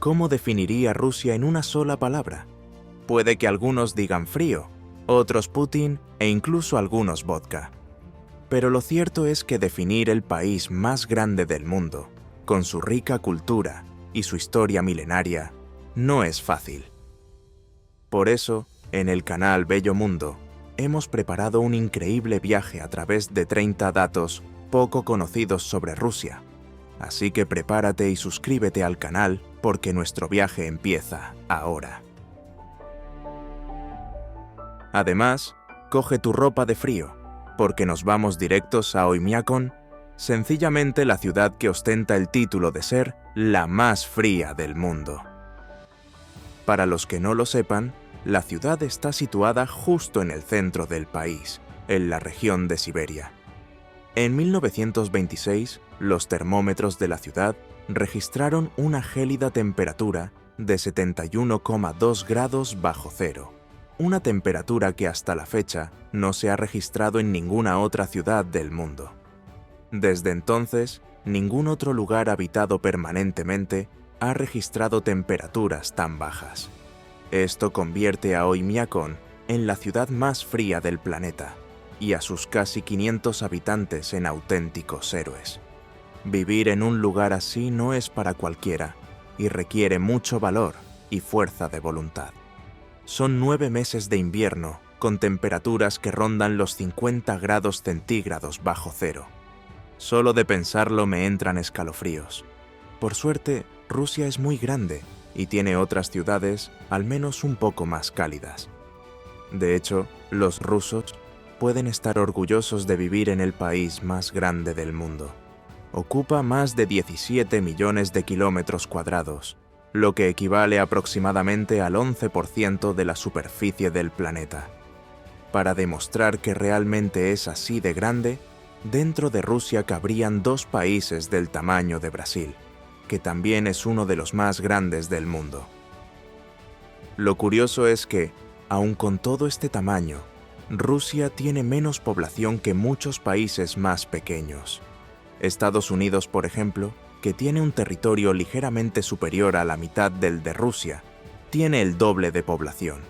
¿cómo definiría Rusia en una sola palabra? Puede que algunos digan frío, otros Putin e incluso algunos vodka. Pero lo cierto es que definir el país más grande del mundo, con su rica cultura y su historia milenaria, no es fácil. Por eso, en el canal Bello Mundo, hemos preparado un increíble viaje a través de 30 datos poco conocidos sobre Rusia. Así que prepárate y suscríbete al canal porque nuestro viaje empieza ahora. Además, coge tu ropa de frío, porque nos vamos directos a Oymyakon, sencillamente la ciudad que ostenta el título de ser la más fría del mundo. Para los que no lo sepan, la ciudad está situada justo en el centro del país, en la región de Siberia. En 1926, los termómetros de la ciudad registraron una gélida temperatura de 71,2 grados bajo cero, una temperatura que hasta la fecha no se ha registrado en ninguna otra ciudad del mundo. Desde entonces, ningún otro lugar habitado permanentemente ha registrado temperaturas tan bajas. Esto convierte a Oymyakon en la ciudad más fría del planeta y a sus casi 500 habitantes en auténticos héroes. Vivir en un lugar así no es para cualquiera y requiere mucho valor y fuerza de voluntad. Son 9 meses de invierno con temperaturas que rondan los 50 grados centígrados bajo cero. Solo de pensarlo me entran escalofríos. Por suerte, Rusia es muy grande y tiene otras ciudades al menos un poco más cálidas. De hecho, los rusos pueden estar orgullosos de vivir en el país más grande del mundo. Ocupa más de 17 millones de kilómetros cuadrados, lo que equivale aproximadamente al 11% de la superficie del planeta. Para demostrar que realmente es así de grande, dentro de Rusia cabrían 2 países del tamaño de Brasil, que también es uno de los más grandes del mundo. Lo curioso es que, aun con todo este tamaño, Rusia tiene menos población que muchos países más pequeños. Estados Unidos, por ejemplo, que tiene un territorio ligeramente superior a la mitad del de Rusia, tiene el doble de población.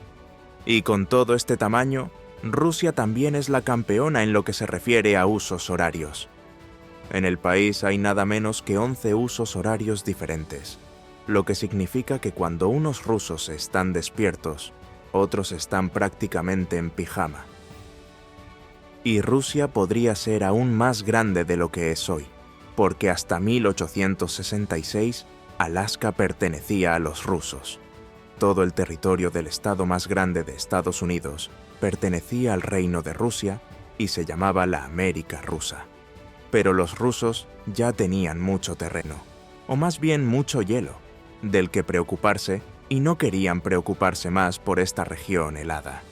Y con todo este tamaño, Rusia también es la campeona en lo que se refiere a usos horarios. En el país hay nada menos que 11 usos horarios diferentes, lo que significa que cuando unos rusos están despiertos, otros están prácticamente en pijama. Y Rusia podría ser aún más grande de lo que es hoy, porque hasta 1866 Alaska pertenecía a los rusos. Todo el territorio del estado más grande de Estados Unidos pertenecía al Reino de Rusia y se llamaba la América Rusa. Pero los rusos ya tenían mucho terreno, o más bien mucho hielo, del que preocuparse y no querían preocuparse más por esta región helada.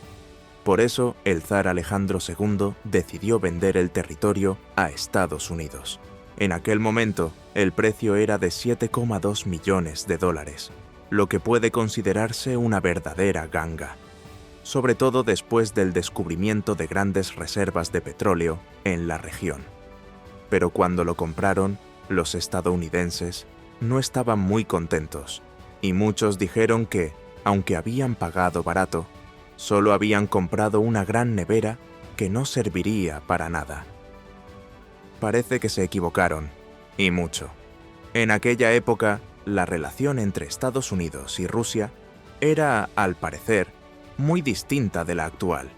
Por eso, el zar Alejandro II decidió vender el territorio a Estados Unidos. En aquel momento, el precio era de $7,2 millones, lo que puede considerarse una verdadera ganga, sobre todo después del descubrimiento de grandes reservas de petróleo en la región. Pero cuando lo compraron, los estadounidenses no estaban muy contentos, y muchos dijeron que, aunque habían pagado barato, solo habían comprado una gran nevera que no serviría para nada. Parece que se equivocaron, y mucho. En aquella época, la relación entre Estados Unidos y Rusia era, al parecer, muy distinta de la actual.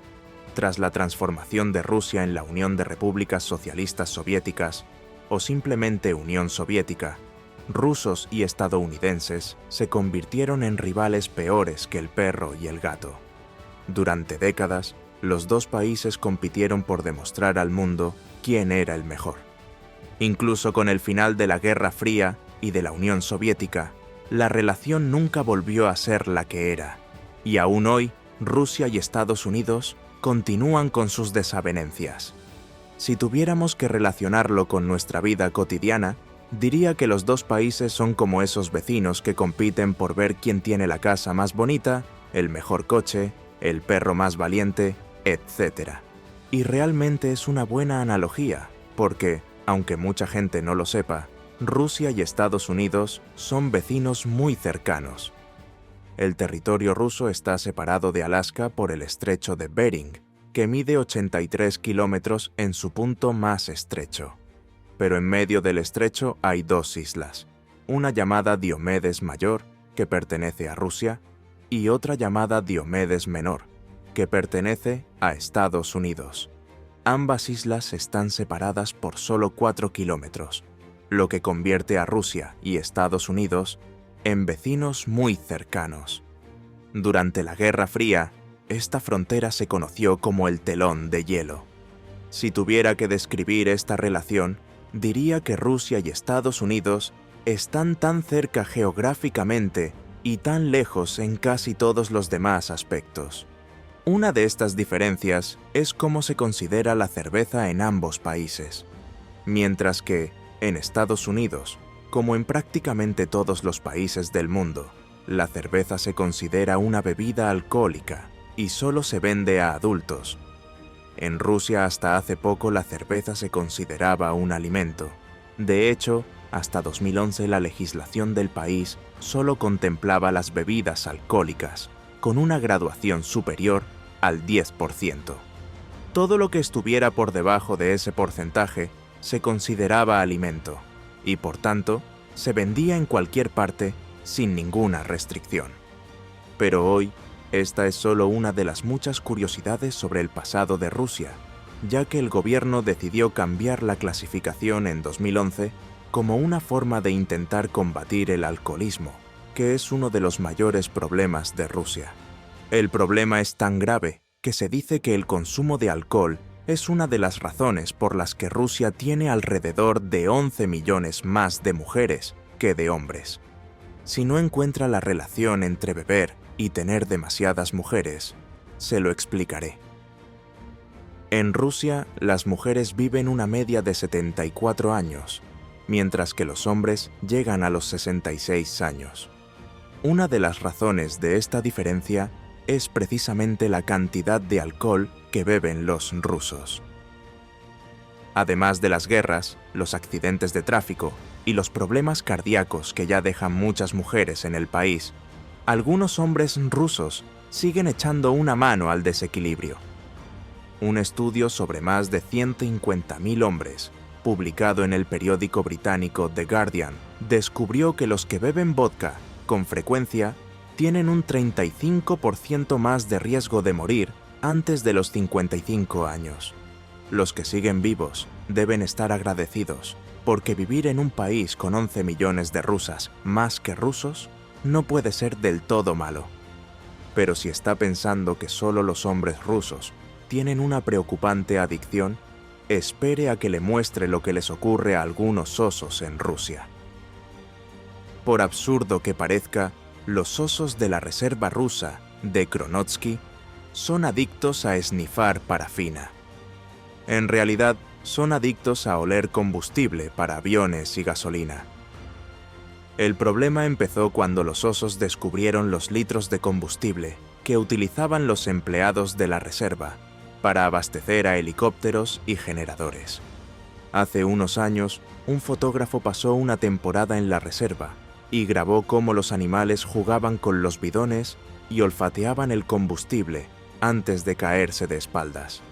Tras la transformación de Rusia en la Unión de Repúblicas Socialistas Soviéticas, o simplemente Unión Soviética, rusos y estadounidenses se convirtieron en rivales peores que el perro y el gato. Durante décadas, los dos países compitieron por demostrar al mundo quién era el mejor. Incluso con el final de la Guerra Fría y de la Unión Soviética, la relación nunca volvió a ser la que era, y aún hoy, Rusia y Estados Unidos continúan con sus desavenencias. Si tuviéramos que relacionarlo con nuestra vida cotidiana, diría que los dos países son como esos vecinos que compiten por ver quién tiene la casa más bonita, el mejor coche, el perro más valiente, etc. Y realmente es una buena analogía, porque, aunque mucha gente no lo sepa, Rusia y Estados Unidos son vecinos muy cercanos. El territorio ruso está separado de Alaska por el estrecho de Bering, que mide 83 kilómetros en su punto más estrecho. Pero en medio del estrecho hay dos islas, una llamada Diomedes Mayor, que pertenece a Rusia, y otra llamada Diomedes Menor, que pertenece a Estados Unidos. Ambas islas están separadas por solo 4 kilómetros, lo que convierte a Rusia y Estados Unidos en vecinos muy cercanos. Durante la Guerra Fría, esta frontera se conoció como el telón de hielo. Si tuviera que describir esta relación, diría que Rusia y Estados Unidos están tan cerca geográficamente y tan lejos en casi todos los demás aspectos. Una de estas diferencias es cómo se considera la cerveza en ambos países. Mientras que, en Estados Unidos, como en prácticamente todos los países del mundo, la cerveza se considera una bebida alcohólica y solo se vende a adultos. En Rusia hasta hace poco la cerveza se consideraba un alimento. De hecho, hasta 2011 la legislación del país solo contemplaba las bebidas alcohólicas, con una graduación superior al 10%. Todo lo que estuviera por debajo de ese porcentaje se consideraba alimento, y por tanto, se vendía en cualquier parte sin ninguna restricción. Pero hoy, esta es solo una de las muchas curiosidades sobre el pasado de Rusia, ya que el gobierno decidió cambiar la clasificación en 2011 como una forma de intentar combatir el alcoholismo, que es uno de los mayores problemas de Rusia. El problema es tan grave que se dice que el consumo de alcohol es una de las razones por las que Rusia tiene alrededor de 11 millones más de mujeres que de hombres. Si no encuentra la relación entre beber y tener demasiadas mujeres, se lo explicaré. En Rusia, las mujeres viven una media de 74 años, mientras que los hombres llegan a los 66 años. Una de las razones de esta diferencia es precisamente la cantidad de alcohol que beben los rusos. Además de las guerras, los accidentes de tráfico y los problemas cardíacos que ya dejan muchas mujeres en el país, algunos hombres rusos siguen echando una mano al desequilibrio. Un estudio sobre más de 150.000 hombres, publicado en el periódico británico The Guardian, descubrió que los que beben vodka con frecuencia tienen un 35% más de riesgo de morir antes de los 55 años. Los que siguen vivos deben estar agradecidos, porque vivir en un país con 11 millones de rusas más que rusos no puede ser del todo malo. Pero si está pensando que solo los hombres rusos tienen una preocupante adicción, espere a que le muestre lo que les ocurre a algunos osos en Rusia. Por absurdo que parezca, los osos de la reserva rusa de Kronotsky son adictos a esnifar parafina. En realidad, son adictos a oler combustible para aviones y gasolina. El problema empezó cuando los osos descubrieron los litros de combustible que utilizaban los empleados de la reserva para abastecer a helicópteros y generadores. Hace unos años, un fotógrafo pasó una temporada en la reserva y grabó cómo los animales jugaban con los bidones y olfateaban el combustible antes de caerse de espaldas.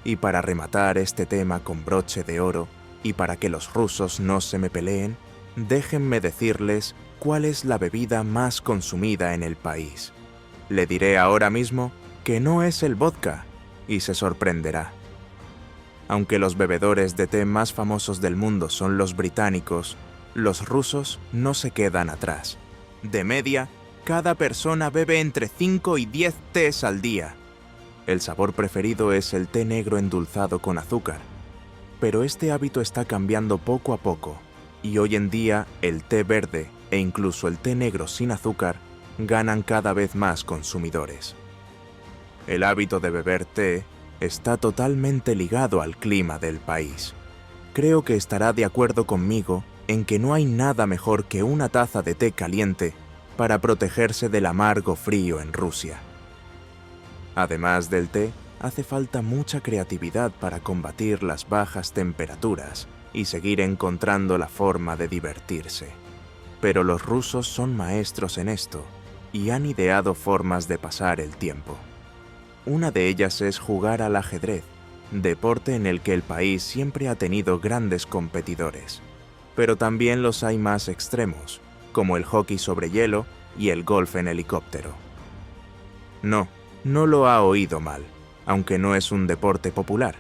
Y para rematar este tema con broche de oro, y para que los rusos no se me peleen, déjenme decirles cuál es la bebida más consumida en el país. Le diré ahora mismo que no es el vodka, y se sorprenderá. Aunque los bebedores de té más famosos del mundo son los británicos, los rusos no se quedan atrás. De media, cada persona bebe entre 5 y 10 tés al día. El sabor preferido es el té negro endulzado con azúcar, pero este hábito está cambiando poco a poco, y hoy en día el té verde e incluso el té negro sin azúcar ganan cada vez más consumidores. El hábito de beber té está totalmente ligado al clima del país. Creo que estará de acuerdo conmigo en que no hay nada mejor que una taza de té caliente para protegerse del amargo frío en Rusia. Además del té, hace falta mucha creatividad para combatir las bajas temperaturas y seguir encontrando la forma de divertirse. Pero los rusos son maestros en esto y han ideado formas de pasar el tiempo. Una de ellas es jugar al ajedrez, deporte en el que el país siempre ha tenido grandes competidores. Pero también los hay más extremos, como el hockey sobre hielo y el golf en helicóptero. No lo ha oído mal, aunque no es un deporte popular.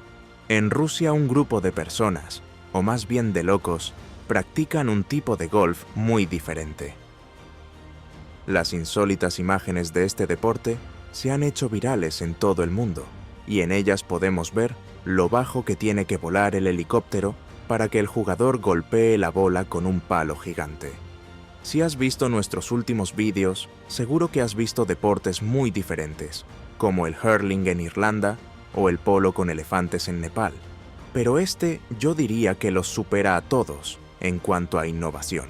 En Rusia un grupo de personas, o más bien de locos, practican un tipo de golf muy diferente. Las insólitas imágenes de este deporte se han hecho virales en todo el mundo, y en ellas podemos ver lo bajo que tiene que volar el helicóptero para que el jugador golpee la bola con un palo gigante. Si has visto nuestros últimos vídeos, seguro que has visto deportes muy diferentes, como el hurling en Irlanda o el polo con elefantes en Nepal. Pero este yo diría que los supera a todos en cuanto a innovación.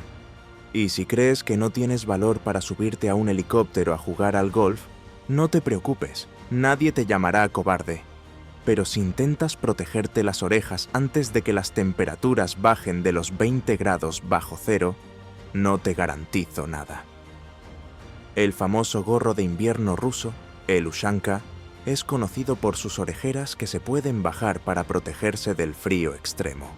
Y si crees que no tienes valor para subirte a un helicóptero a jugar al golf, no te preocupes, nadie te llamará cobarde. Pero si intentas protegerte las orejas antes de que las temperaturas bajen de los 20 grados bajo cero, no te garantizo nada. El famoso gorro de invierno ruso, el Ushanka, es conocido por sus orejeras que se pueden bajar para protegerse del frío extremo.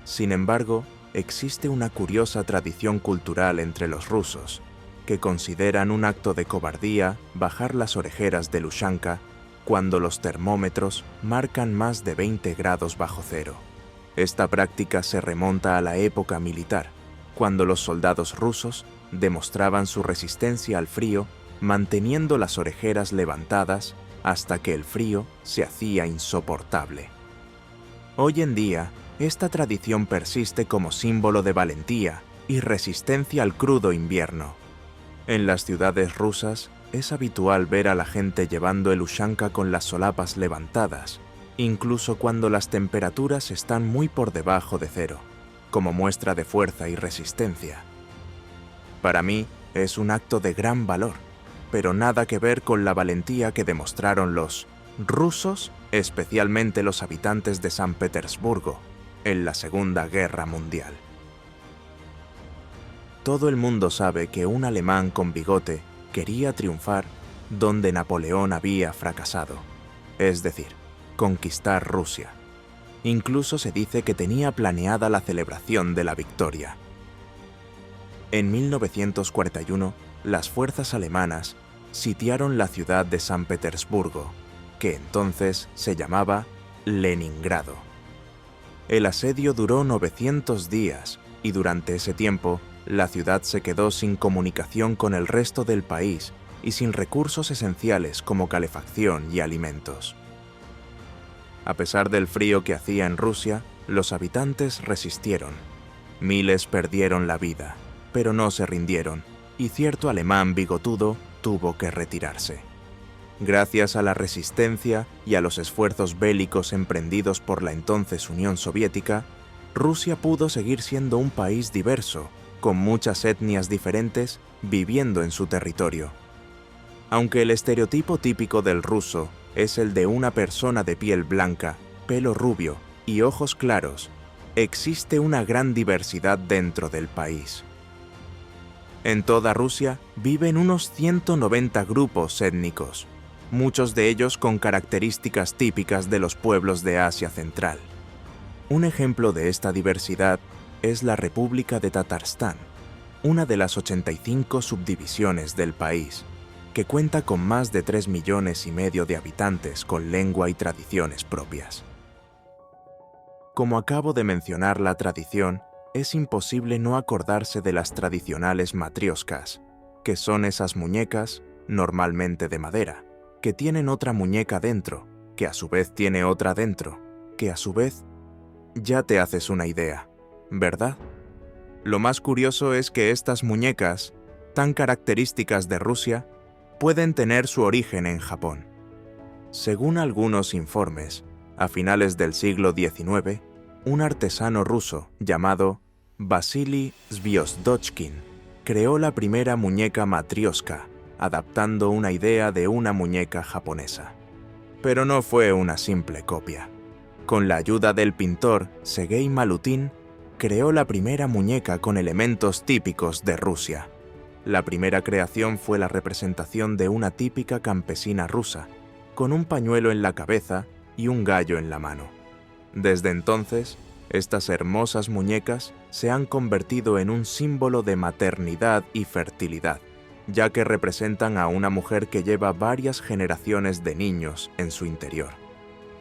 Sin embargo, existe una curiosa tradición cultural entre los rusos, que consideran un acto de cobardía bajar las orejeras del Ushanka cuando los termómetros marcan más de 20 grados bajo cero. Esta práctica se remonta a la época militar, cuando los soldados rusos demostraban su resistencia al frío manteniendo las orejeras levantadas hasta que el frío se hacía insoportable. Hoy en día, esta tradición persiste como símbolo de valentía y resistencia al crudo invierno. En las ciudades rusas es habitual ver a la gente llevando el Ushanka con las solapas levantadas, incluso cuando las temperaturas están muy por debajo de cero, como muestra de fuerza y resistencia. Para mí, es un acto de gran valor, pero nada que ver con la valentía que demostraron los rusos, especialmente los habitantes de San Petersburgo, en la Segunda Guerra Mundial. Todo el mundo sabe que un alemán con bigote quería triunfar donde Napoleón había fracasado, es decir, conquistar Rusia. Incluso se dice que tenía planeada la celebración de la victoria. En 1941, las fuerzas alemanas sitiaron la ciudad de San Petersburgo, que entonces se llamaba Leningrado. El asedio duró 900 días y durante ese tiempo la ciudad se quedó sin comunicación con el resto del país y sin recursos esenciales como calefacción y alimentos. A pesar del frío que hacía en Rusia, los habitantes resistieron. Miles perdieron la vida, pero no se rindieron, y cierto alemán bigotudo tuvo que retirarse. Gracias a la resistencia y a los esfuerzos bélicos emprendidos por la entonces Unión Soviética, Rusia pudo seguir siendo un país diverso, con muchas etnias diferentes viviendo en su territorio. Aunque el estereotipo típico del ruso es el de una persona de piel blanca, pelo rubio y ojos claros, existe una gran diversidad dentro del país. En toda Rusia viven unos 190 grupos étnicos, muchos de ellos con características típicas de los pueblos de Asia Central. Un ejemplo de esta diversidad es la República de Tatarstán, una de las 85 subdivisiones del país, que cuenta con más de 3,5 millones de habitantes con lengua y tradiciones propias. Como acabo de mencionar la tradición, es imposible no acordarse de las tradicionales matrioscas, que son esas muñecas, normalmente de madera, que tienen otra muñeca dentro, que a su vez tiene otra dentro, que a su vez... Ya te haces una idea, ¿verdad? Lo más curioso es que estas muñecas, tan características de Rusia, pueden tener su origen en Japón. Según algunos informes, a finales del siglo XIX, un artesano ruso llamado Vasily Zvyozdotchkin creó la primera muñeca matrioska, adaptando una idea de una muñeca japonesa. Pero no fue una simple copia. Con la ayuda del pintor Sergei Malutin, creó la primera muñeca con elementos típicos de Rusia. La primera creación fue la representación de una típica campesina rusa, con un pañuelo en la cabeza y un gallo en la mano. Desde entonces, estas hermosas muñecas se han convertido en un símbolo de maternidad y fertilidad, ya que representan a una mujer que lleva varias generaciones de niños en su interior.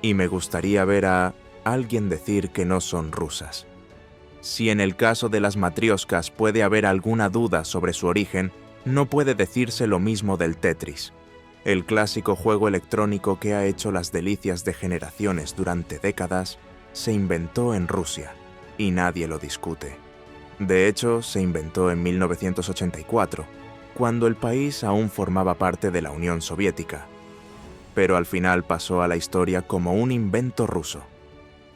Y me gustaría ver a alguien decir que no son rusas. Si en el caso de las matrioscas puede haber alguna duda sobre su origen, no puede decirse lo mismo del Tetris, el clásico juego electrónico que ha hecho las delicias de generaciones durante décadas. Se inventó en Rusia, y nadie lo discute. De hecho, se inventó en 1984, cuando el país aún formaba parte de la Unión Soviética, pero al final pasó a la historia como un invento ruso.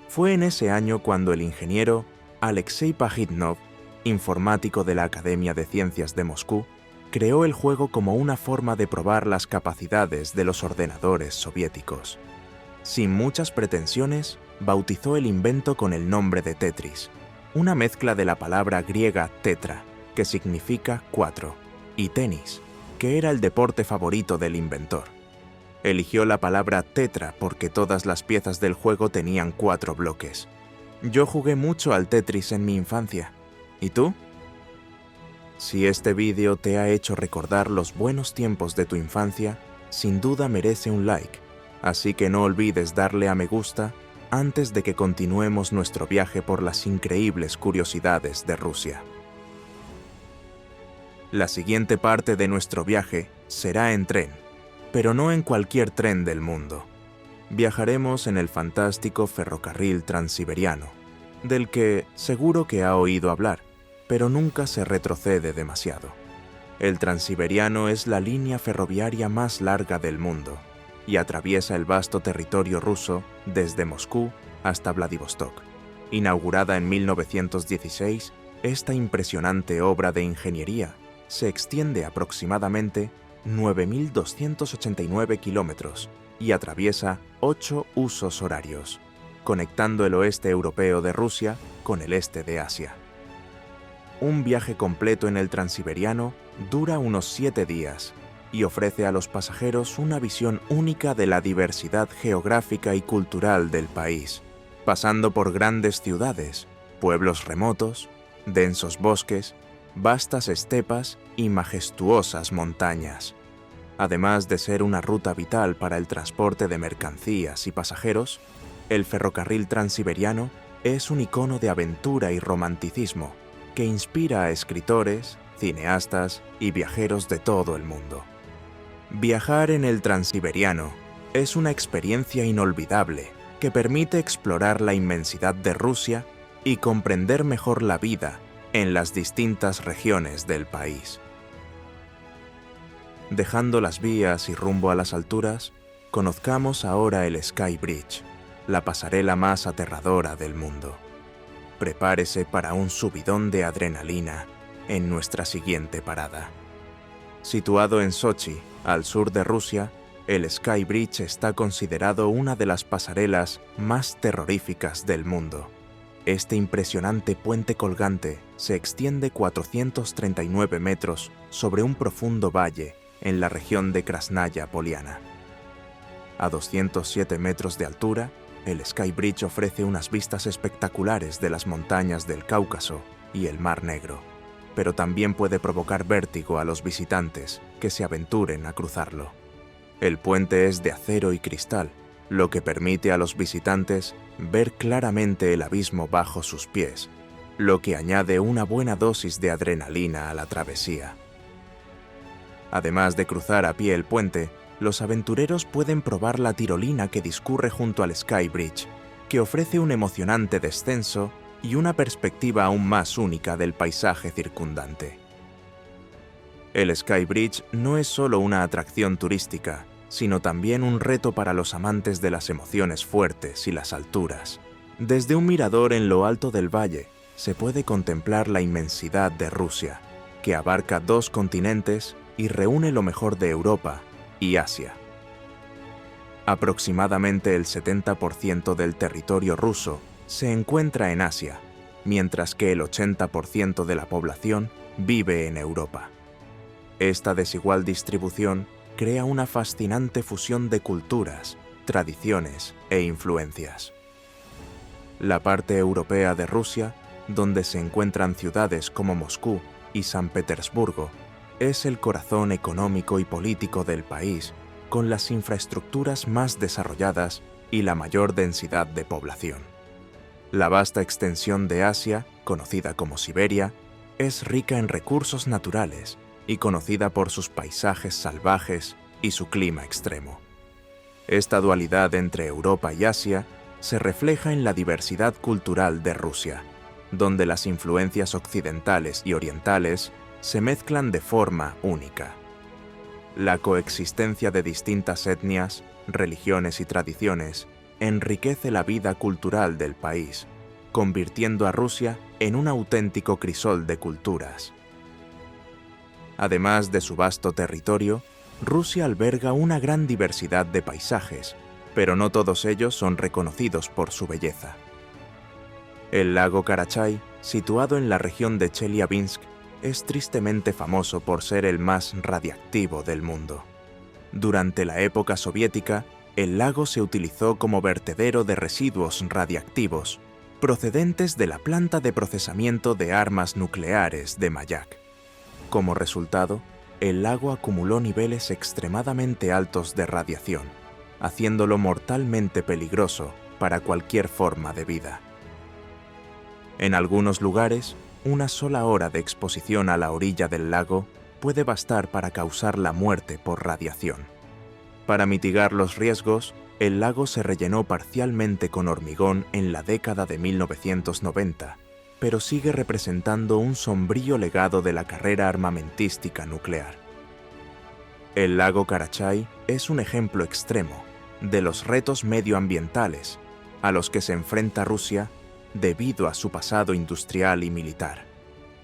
Fue en ese año cuando el ingeniero Alexei Pajitnov, informático de la Academia de Ciencias de Moscú, creó el juego como una forma de probar las capacidades de los ordenadores soviéticos. Sin muchas pretensiones, bautizó el invento con el nombre de Tetris, una mezcla de la palabra griega tetra, que significa cuatro, y tenis, que era el deporte favorito del inventor. Eligió la palabra tetra porque todas las piezas del juego tenían 4 bloques. Yo jugué mucho al Tetris en mi infancia. ¿Y tú? Si este vídeo te ha hecho recordar los buenos tiempos de tu infancia, sin duda merece un like, así que no olvides darle a me gusta antes de que continuemos nuestro viaje por las increíbles curiosidades de Rusia. La siguiente parte de nuestro viaje será en tren, pero no en cualquier tren del mundo. Viajaremos en el fantástico ferrocarril transiberiano, del que seguro que ha oído hablar, pero nunca se retrocede demasiado. El Transiberiano es la línea ferroviaria más larga del mundo y atraviesa el vasto territorio ruso desde Moscú hasta Vladivostok. Inaugurada en 1916, esta impresionante obra de ingeniería se extiende aproximadamente 9.289 kilómetros y atraviesa 8 usos horarios, conectando el oeste europeo de Rusia con el este de Asia. Un viaje completo en el Transiberiano dura unos 7 días y ofrece a los pasajeros una visión única de la diversidad geográfica y cultural del país, pasando por grandes ciudades, pueblos remotos, densos bosques, vastas estepas y majestuosas montañas. Además de ser una ruta vital para el transporte de mercancías y pasajeros, el ferrocarril transiberiano es un icono de aventura y romanticismo que inspira a escritores, cineastas y viajeros de todo el mundo. Viajar en el Transiberiano es una experiencia inolvidable que permite explorar la inmensidad de Rusia y comprender mejor la vida en las distintas regiones del país. Dejando las vías y rumbo a las alturas, conozcamos ahora el Sky Bridge, la pasarela más aterradora del mundo. Prepárese para un subidón de adrenalina en nuestra siguiente parada. Situado en Sochi, al sur de Rusia, el Sky Bridge está considerado una de las pasarelas más terroríficas del mundo. Este impresionante puente colgante se extiende 439 metros sobre un profundo valle en la región de Krasnaya Poliana. A 207 metros de altura, el Sky Bridge ofrece unas vistas espectaculares de las montañas del Cáucaso y el Mar Negro, pero también puede provocar vértigo a los visitantes que se aventuren a cruzarlo. El puente es de acero y cristal, lo que permite a los visitantes ver claramente el abismo bajo sus pies, lo que añade una buena dosis de adrenalina a la travesía. Además de cruzar a pie el puente, los aventureros pueden probar la tirolina que discurre junto al Sky Bridge, que ofrece un emocionante descenso y una perspectiva aún más única del paisaje circundante. El Sky Bridge no es solo una atracción turística, sino también un reto para los amantes de las emociones fuertes y las alturas. Desde un mirador en lo alto del valle, se puede contemplar la inmensidad de Rusia, que abarca 2 continentes y reúne lo mejor de Europa y Asia. Aproximadamente el 70% del territorio ruso se encuentra en Asia, mientras que el 80% de la población vive en Europa. Esta desigual distribución crea una fascinante fusión de culturas, tradiciones e influencias. La parte europea de Rusia, donde se encuentran ciudades como Moscú y San Petersburgo, es el corazón económico y político del país, con las infraestructuras más desarrolladas y la mayor densidad de población. La vasta extensión de Asia, conocida como Siberia, es rica en recursos naturales y conocida por sus paisajes salvajes y su clima extremo. Esta dualidad entre Europa y Asia se refleja en la diversidad cultural de Rusia, donde las influencias occidentales y orientales se mezclan de forma única. La coexistencia de distintas etnias, religiones y tradiciones enriquece la vida cultural del país, convirtiendo a Rusia en un auténtico crisol de culturas. Además de su vasto territorio, Rusia alberga una gran diversidad de paisajes, pero no todos ellos son reconocidos por su belleza. El lago Karachay, situado en la región de Chelyabinsk, es tristemente famoso por ser el más radiactivo del mundo. Durante la época soviética, el lago se utilizó como vertedero de residuos radiactivos, procedentes de la planta de procesamiento de armas nucleares de Mayak. Como resultado, el lago acumuló niveles extremadamente altos de radiación, haciéndolo mortalmente peligroso para cualquier forma de vida. En algunos lugares, una sola hora de exposición a la orilla del lago puede bastar para causar la muerte por radiación. Para mitigar los riesgos, el lago se rellenó parcialmente con hormigón en la década de 1990, pero sigue representando un sombrío legado de la carrera armamentística nuclear. El lago Karachay es un ejemplo extremo de los retos medioambientales a los que se enfrenta Rusia debido a su pasado industrial y militar.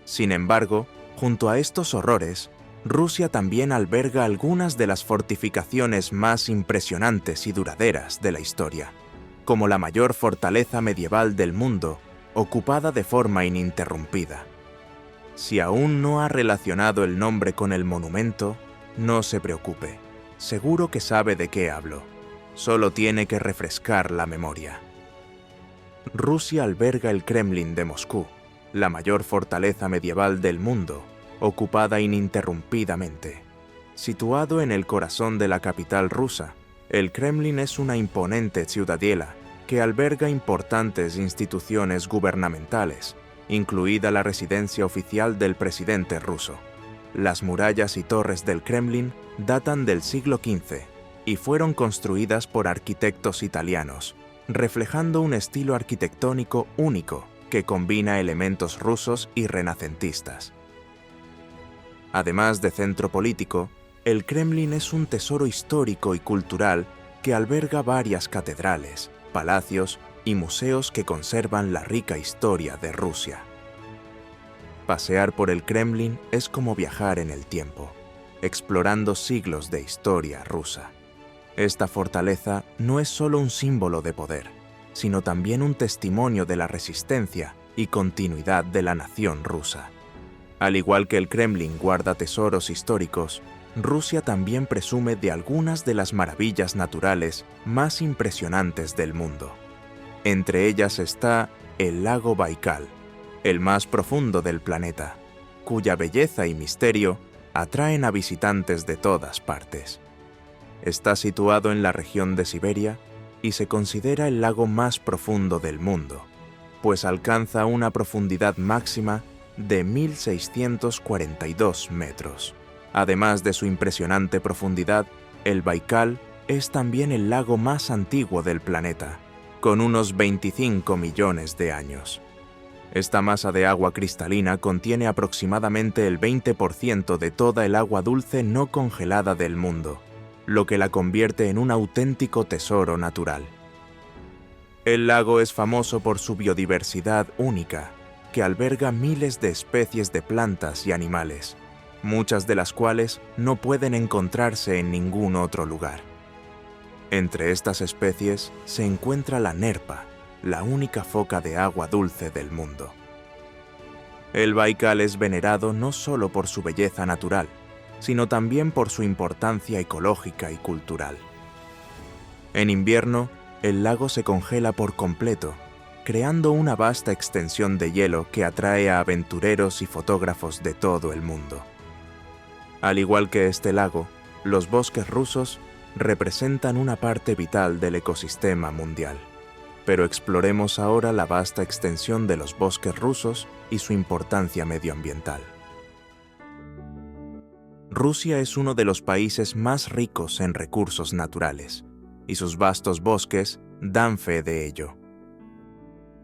Sin embargo, junto a estos horrores, Rusia también alberga algunas de las fortificaciones más impresionantes y duraderas de la historia, como la mayor fortaleza medieval del mundo, ocupada de forma ininterrumpida. Si aún no ha relacionado el nombre con el monumento, no se preocupe, seguro que sabe de qué hablo. Solo tiene que refrescar la memoria. Rusia alberga el Kremlin de Moscú, la mayor fortaleza medieval del mundo, ocupada ininterrumpidamente. Situado en el corazón de la capital rusa, el Kremlin es una imponente ciudadela que alberga importantes instituciones gubernamentales, incluida la residencia oficial del presidente ruso. Las murallas y torres del Kremlin datan del siglo XV y fueron construidas por arquitectos italianos, reflejando un estilo arquitectónico único que combina elementos rusos y renacentistas. Además de centro político, el Kremlin es un tesoro histórico y cultural que alberga varias catedrales, palacios y museos que conservan la rica historia de Rusia. Pasear por el Kremlin es como viajar en el tiempo, explorando siglos de historia rusa. Esta fortaleza no es solo un símbolo de poder, sino también un testimonio de la resistencia y continuidad de la nación rusa. Al igual que el Kremlin guarda tesoros históricos, Rusia también presume de algunas de las maravillas naturales más impresionantes del mundo. Entre ellas está el lago Baikal, el más profundo del planeta, cuya belleza y misterio atraen a visitantes de todas partes. Está situado en la región de Siberia y se considera el lago más profundo del mundo, pues alcanza una profundidad máxima de 1.642 metros. Además de su impresionante profundidad, el Baikal es también el lago más antiguo del planeta, con unos 25 millones de años. Esta masa de agua cristalina contiene aproximadamente el 20% de toda el agua dulce no congelada del mundo, lo que la convierte en un auténtico tesoro natural. El lago es famoso por su biodiversidad única, que alberga miles de especies de plantas y animales, muchas de las cuales no pueden encontrarse en ningún otro lugar. Entre estas especies se encuentra la nerpa, la única foca de agua dulce del mundo. El Baikal es venerado no solo por su belleza natural, sino también por su importancia ecológica y cultural. En invierno, el lago se congela por completo, creando una vasta extensión de hielo que atrae a aventureros y fotógrafos de todo el mundo. Al igual que este lago, los bosques rusos representan una parte vital del ecosistema mundial. Pero exploremos ahora la vasta extensión de los bosques rusos y su importancia medioambiental. Rusia es uno de los países más ricos en recursos naturales, y sus vastos bosques dan fe de ello.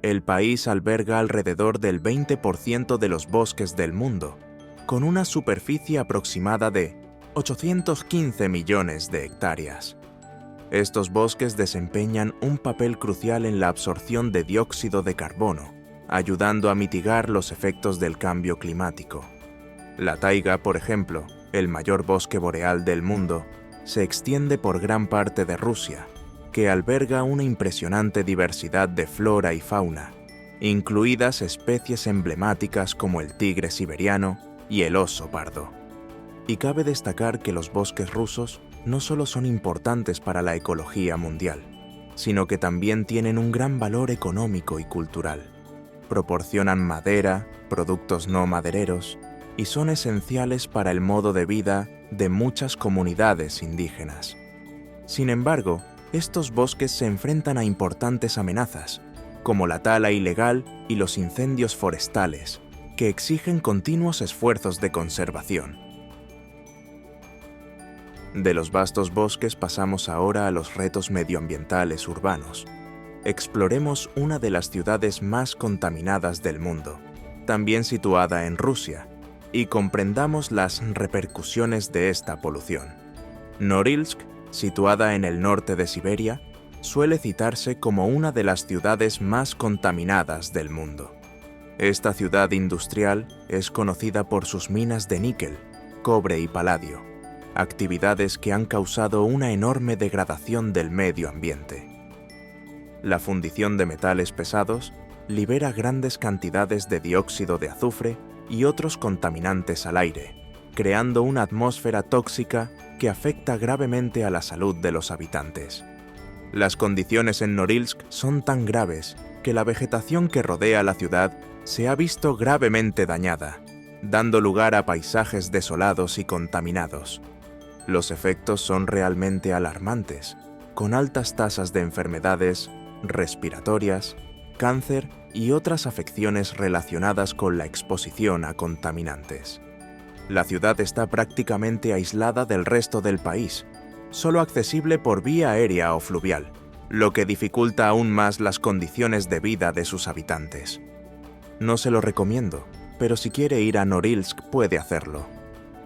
El país alberga alrededor del 20% de los bosques del mundo, con una superficie aproximada de 815 millones de hectáreas. Estos bosques desempeñan un papel crucial en la absorción de dióxido de carbono, ayudando a mitigar los efectos del cambio climático. La taiga, por ejemplo, el mayor bosque boreal del mundo, se extiende por gran parte de Rusia, que alberga una impresionante diversidad de flora y fauna, incluidas especies emblemáticas como el tigre siberiano y el oso pardo. Y cabe destacar que los bosques rusos no solo son importantes para la ecología mundial, sino que también tienen un gran valor económico y cultural. Proporcionan madera, productos no madereros, y son esenciales para el modo de vida de muchas comunidades indígenas. Sin embargo, estos bosques se enfrentan a importantes amenazas, como la tala ilegal y los incendios forestales, que exigen continuos esfuerzos de conservación. De los vastos bosques pasamos ahora a los retos medioambientales urbanos. Exploremos una de las ciudades más contaminadas del mundo, también situada en Rusia, y comprendamos las repercusiones de esta polución. Norilsk, situada en el norte de Siberia, suele citarse como una de las ciudades más contaminadas del mundo. Esta ciudad industrial es conocida por sus minas de níquel, cobre y paladio, actividades que han causado una enorme degradación del medio ambiente. La fundición de metales pesados libera grandes cantidades de dióxido de azufre y otros contaminantes al aire, creando una atmósfera tóxica que afecta gravemente a la salud de los habitantes. Las condiciones en Norilsk son tan graves que la vegetación que rodea la ciudad se ha visto gravemente dañada, dando lugar a paisajes desolados y contaminados. Los efectos son realmente alarmantes, con altas tasas de enfermedades respiratorias, cáncer y otras afecciones relacionadas con la exposición a contaminantes. La ciudad está prácticamente aislada del resto del país, solo accesible por vía aérea o fluvial, lo que dificulta aún más las condiciones de vida de sus habitantes. No se lo recomiendo, pero si quiere ir a Norilsk puede hacerlo.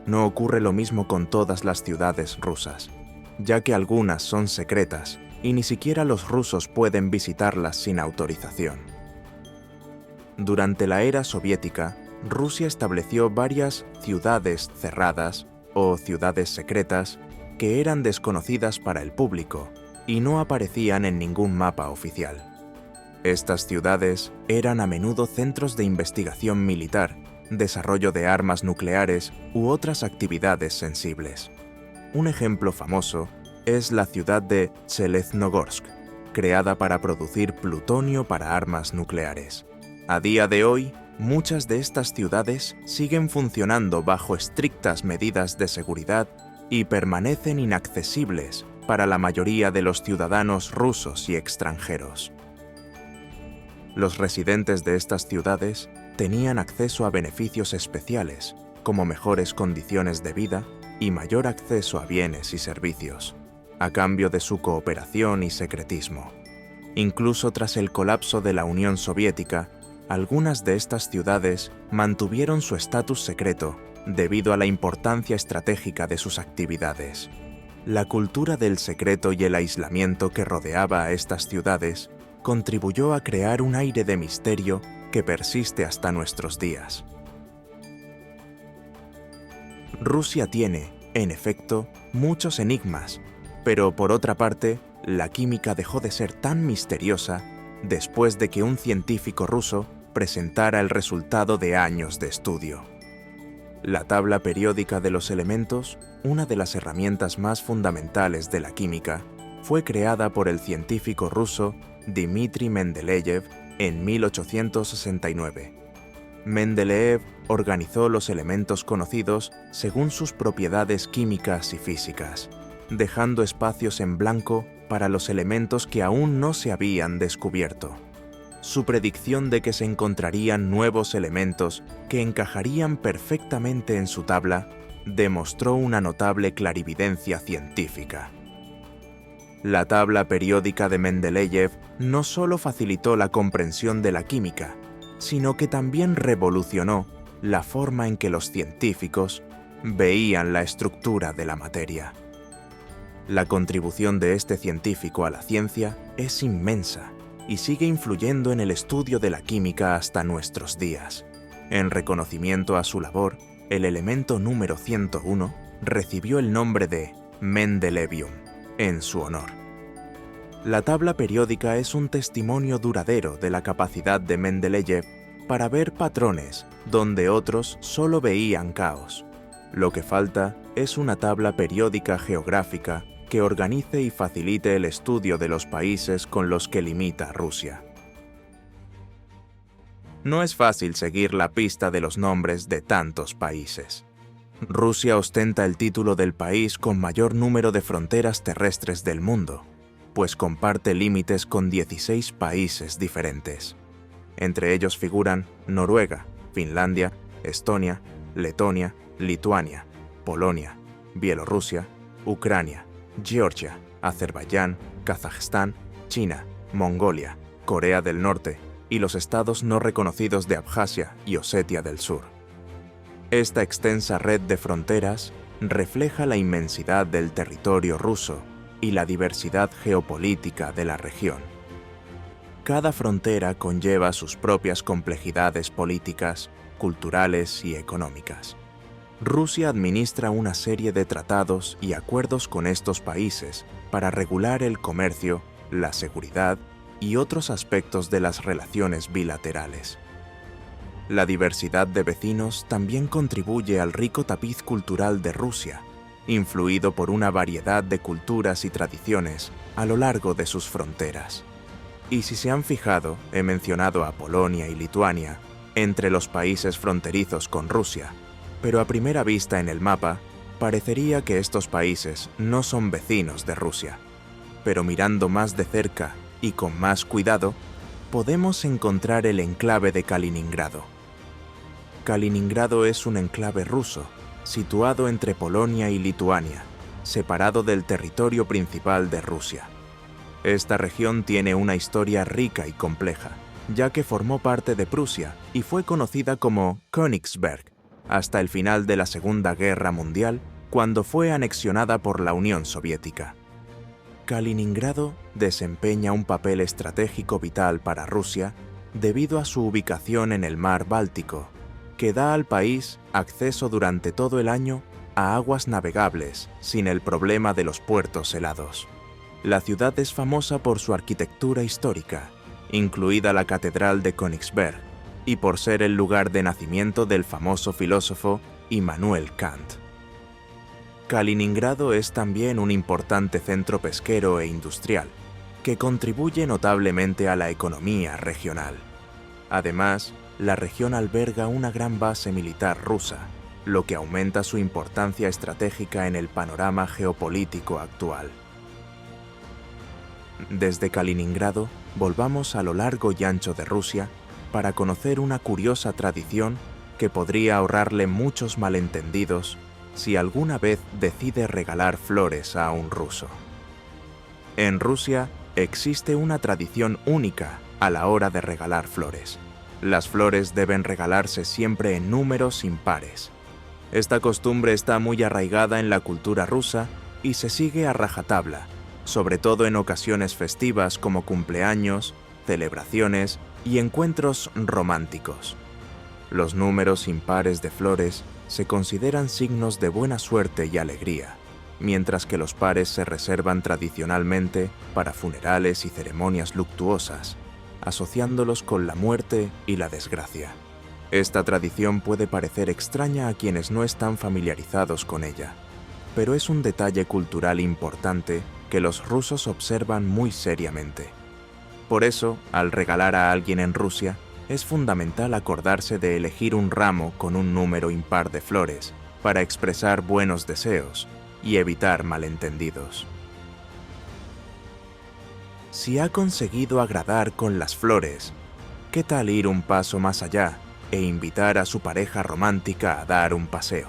No ocurre lo mismo con todas las ciudades rusas, ya que algunas son secretas y ni siquiera los rusos pueden visitarlas sin autorización. Durante la era soviética, Rusia estableció varias ciudades cerradas o ciudades secretas que eran desconocidas para el público y no aparecían en ningún mapa oficial. Estas ciudades eran a menudo centros de investigación militar, desarrollo de armas nucleares u otras actividades sensibles. Un ejemplo famoso es la ciudad de Zheleznogorsk, creada para producir plutonio para armas nucleares. A día de hoy, muchas de estas ciudades siguen funcionando bajo estrictas medidas de seguridad y permanecen inaccesibles para la mayoría de los ciudadanos rusos y extranjeros. Los residentes de estas ciudades tenían acceso a beneficios especiales, como mejores condiciones de vida y mayor acceso a bienes y servicios, a cambio de su cooperación y secretismo. Incluso tras el colapso de la Unión Soviética, algunas de estas ciudades mantuvieron su estatus secreto debido a la importancia estratégica de sus actividades. La cultura del secreto y el aislamiento que rodeaba a estas ciudades contribuyó a crear un aire de misterio que persiste hasta nuestros días. Rusia tiene, en efecto, muchos enigmas, pero por otra parte, la química dejó de ser tan misteriosa después de que un científico ruso presentara el resultado de años de estudio. La tabla periódica de los elementos, una de las herramientas más fundamentales de la química, fue creada por el científico ruso Dmitri Mendeleev en 1869. Mendeleev organizó los elementos conocidos según sus propiedades químicas y físicas, dejando espacios en blanco para los elementos que aún no se habían descubierto. Su predicción de que se encontrarían nuevos elementos que encajarían perfectamente en su tabla demostró una notable clarividencia científica. La tabla periódica de Mendeleev no solo facilitó la comprensión de la química, sino que también revolucionó la forma en que los científicos veían la estructura de la materia. La contribución de este científico a la ciencia es inmensa y sigue influyendo en el estudio de la química hasta nuestros días. En reconocimiento a su labor, el elemento número 101 recibió el nombre de Mendelevium en su honor. La tabla periódica es un testimonio duradero de la capacidad de Mendeleev para ver patrones donde otros solo veían caos. Lo que falta es una tabla periódica geográfica que organice y facilite el estudio de los países con los que limita Rusia. No es fácil seguir la pista de los nombres de tantos países. Rusia ostenta el título del país con mayor número de fronteras terrestres del mundo, pues comparte límites con 16 países diferentes. Entre ellos figuran Noruega, Finlandia, Estonia, Letonia, Lituania, Polonia, Bielorrusia, Ucrania, Georgia, Azerbaiyán, Kazajstán, China, Mongolia, Corea del Norte y los estados no reconocidos de Abjasia y Osetia del Sur. Esta extensa red de fronteras refleja la inmensidad del territorio ruso y la diversidad geopolítica de la región. Cada frontera conlleva sus propias complejidades políticas, culturales y económicas. Rusia administra una serie de tratados y acuerdos con estos países para regular el comercio, la seguridad y otros aspectos de las relaciones bilaterales. La diversidad de vecinos también contribuye al rico tapiz cultural de Rusia, influido por una variedad de culturas y tradiciones a lo largo de sus fronteras. Y si se han fijado, he mencionado a Polonia y Lituania entre los países fronterizos con Rusia, pero a primera vista en el mapa parecería que estos países no son vecinos de Rusia. Pero mirando más de cerca y con más cuidado, podemos encontrar el enclave de Kaliningrado. Kaliningrado es un enclave ruso, situado entre Polonia y Lituania, separado del territorio principal de Rusia. Esta región tiene una historia rica y compleja, ya que formó parte de Prusia y fue conocida como Königsberg hasta el final de la Segunda Guerra Mundial, cuando fue anexionada por la Unión Soviética. Kaliningrado desempeña un papel estratégico vital para Rusia debido a su ubicación en el mar Báltico, que da al país acceso durante todo el año a aguas navegables sin el problema de los puertos helados. La ciudad es famosa por su arquitectura histórica, incluida la Catedral de Königsberg, y por ser el lugar de nacimiento del famoso filósofo Immanuel Kant. Kaliningrado es también un importante centro pesquero e industrial, que contribuye notablemente a la economía regional. Además, la región alberga una gran base militar rusa, lo que aumenta su importancia estratégica en el panorama geopolítico actual. Desde Kaliningrado, volvamos a lo largo y ancho de Rusia para conocer una curiosa tradición que podría ahorrarle muchos malentendidos si alguna vez decide regalar flores a un ruso. En Rusia existe una tradición única a la hora de regalar flores. Las flores deben regalarse siempre en números impares. Esta costumbre está muy arraigada en la cultura rusa y se sigue a rajatabla, sobre todo en ocasiones festivas como cumpleaños, celebraciones y encuentros románticos. Los números impares de flores se consideran signos de buena suerte y alegría, mientras que los pares se reservan tradicionalmente para funerales y ceremonias luctuosas, asociándolos con la muerte y la desgracia. Esta tradición puede parecer extraña a quienes no están familiarizados con ella, pero es un detalle cultural importante que los rusos observan muy seriamente. Por eso, al regalar a alguien en Rusia, es fundamental acordarse de elegir un ramo con un número impar de flores para expresar buenos deseos y evitar malentendidos. Si ha conseguido agradar con las flores, ¿qué tal ir un paso más allá e invitar a su pareja romántica a dar un paseo?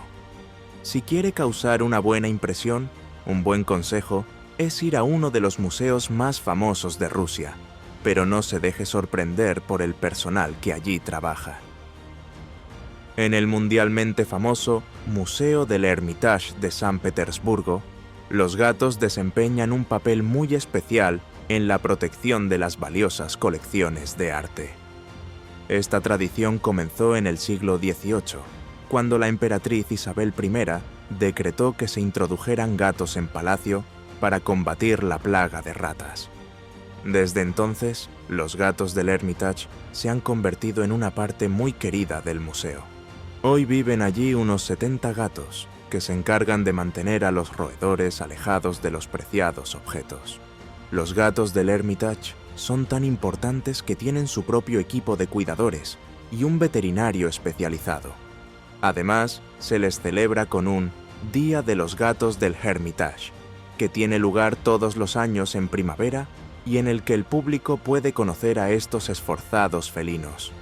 Si quiere causar una buena impresión, un buen consejo es ir a uno de los museos más famosos de Rusia, pero no se deje sorprender por el personal que allí trabaja. En el mundialmente famoso Museo del Hermitage de San Petersburgo, los gatos desempeñan un papel muy especial en la protección de las valiosas colecciones de arte. Esta tradición comenzó en el siglo XVIII, cuando la emperatriz Isabel I decretó que se introdujeran gatos en palacio para combatir la plaga de ratas. Desde entonces, los gatos del Hermitage se han convertido en una parte muy querida del museo. Hoy viven allí unos 70 gatos, que se encargan de mantener a los roedores alejados de los preciados objetos. Los gatos del Hermitage son tan importantes que tienen su propio equipo de cuidadores y un veterinario especializado. Además, se les celebra con un Día de los Gatos del Hermitage, que tiene lugar todos los años en primavera y en el que el público puede conocer a estos esforzados felinos.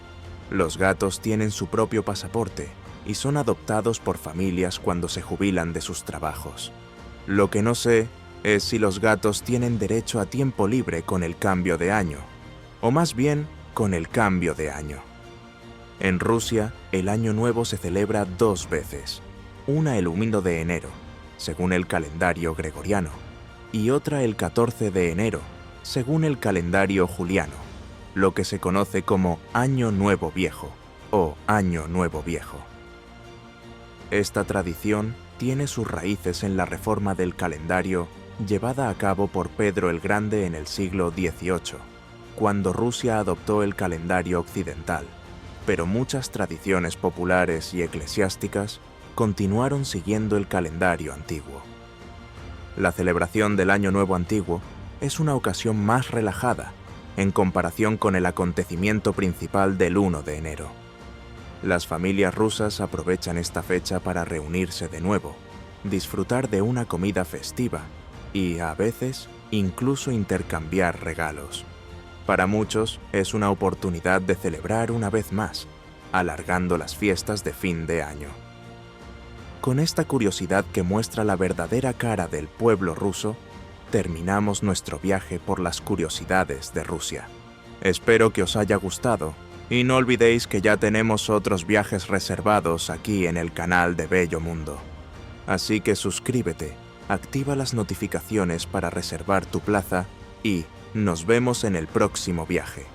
Los gatos tienen su propio pasaporte y son adoptados por familias cuando se jubilan de sus trabajos. Lo que no sé es si los gatos tienen derecho a tiempo libre con el cambio de año, o más bien con el cambio de año. En Rusia, el Año Nuevo se celebra 2 veces, una el 1 de enero, según el calendario gregoriano, y otra el 14 de enero, según el calendario juliano, lo que se conoce como Año Nuevo Viejo o Año Nuevo Viejo. Esta tradición tiene sus raíces en la reforma del calendario llevada a cabo por Pedro el Grande en el siglo XVIII, cuando Rusia adoptó el calendario occidental, pero muchas tradiciones populares y eclesiásticas continuaron siguiendo el calendario antiguo. La celebración del Año Nuevo Antiguo es una ocasión más relajada en comparación con el acontecimiento principal del 1 de enero. Las familias rusas aprovechan esta fecha para reunirse de nuevo, disfrutar de una comida festiva y, a veces, incluso intercambiar regalos. Para muchos es una oportunidad de celebrar una vez más, alargando las fiestas de fin de año. Con esta curiosidad que muestra la verdadera cara del pueblo ruso, terminamos nuestro viaje por las curiosidades de Rusia. Espero que os haya gustado y no olvidéis que ya tenemos otros viajes reservados aquí en el canal de Bello Mundo. Así que suscríbete, activa las notificaciones para reservar tu plaza y nos vemos en el próximo viaje.